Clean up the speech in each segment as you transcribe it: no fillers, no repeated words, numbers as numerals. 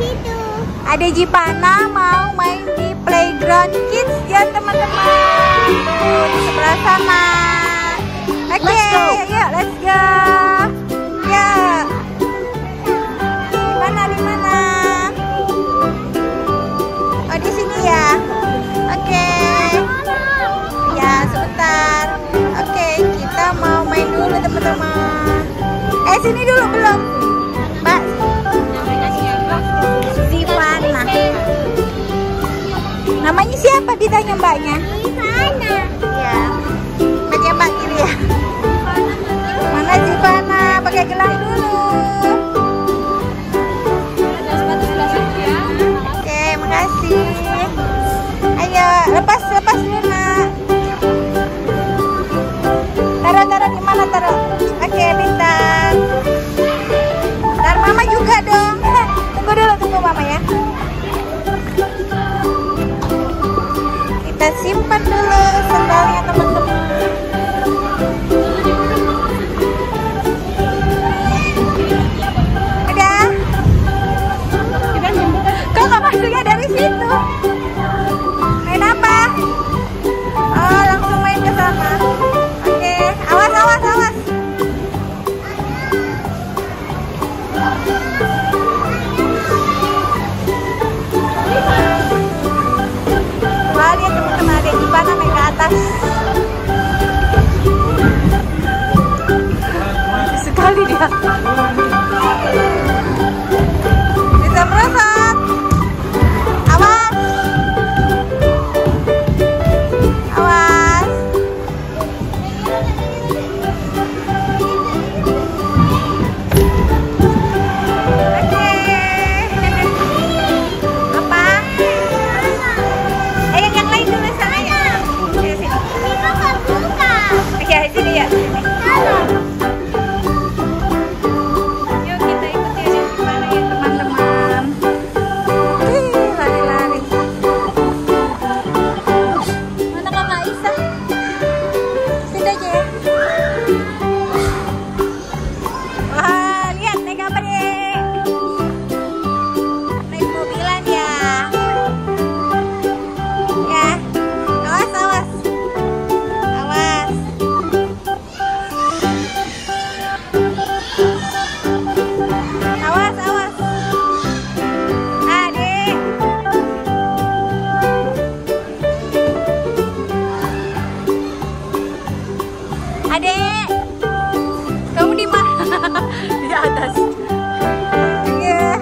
situ. Ada Jipana mau main di playground kids ya teman-teman. Tuh di sebelah sana. Oke, yuk let's go. Yuk. Di mana? Oh di sini ya. Oke. Ya sebentar. Oke, kita mau main dulu teman-teman. Sini dulu belum, Mbak. Zivana. Namanya siapa ditanya mbaknya? Zivana. Ya. Mbaknya Mbak kiri ya. Mana Zivana? Pakai gelang dulu. Oke, makasih. Ayo, lepas dulu nak. Taruh di mana taruh? Oke, bintang. Ntar mama juga dong. Tunggu mama ya. Kita simpan dulu sendalnya teman-teman. Udah. Kok nggak masuknya dari situ? Main apa? Oh, langsung main ke sana. Oke, awas. Wah, lihat teman-teman, ada Jipana naik ke atas. Sekali dia. Bisa merosot. Awas. Sini ya. Yuk kita ikuti aja gimana ya teman-teman. Lari-lari. Mana kakak Isa? Sini aja ya. Wah, lihat naik apa deh? Naik mobilan ya. Ya, awas. Adek, kamu di mana? Di atas. Iya.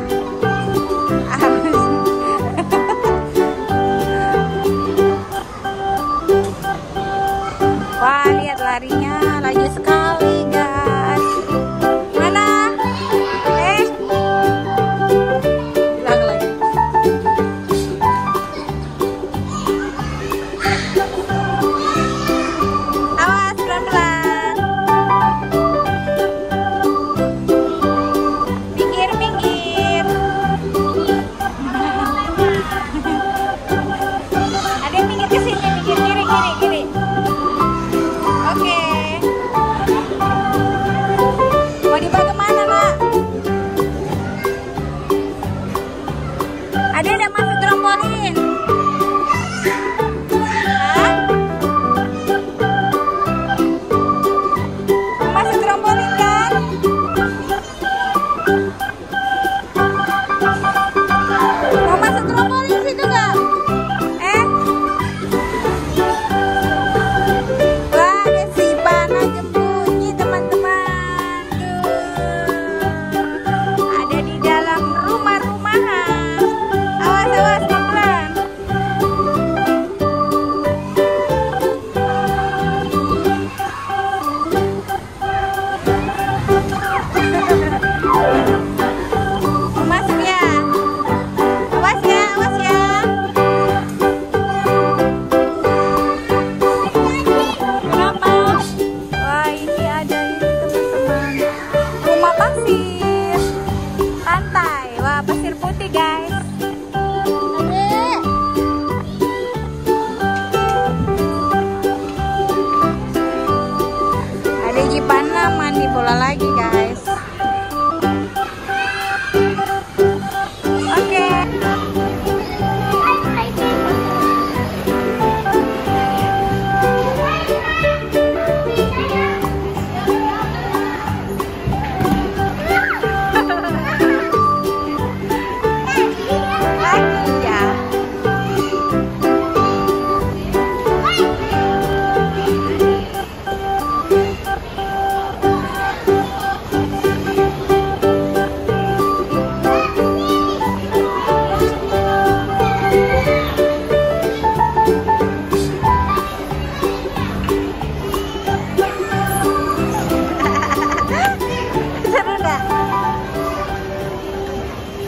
Wah, lihat larinya, laju sekali, guys. Mana? Hilang lagi. Awas, pelan-pelan. Minggir. Ada yang minggir ke sini, minggir kiri. Oke. Mau dibawa kemana, Nak? Ada yang masuk trampolin. Hah? Masuk trampolin kan?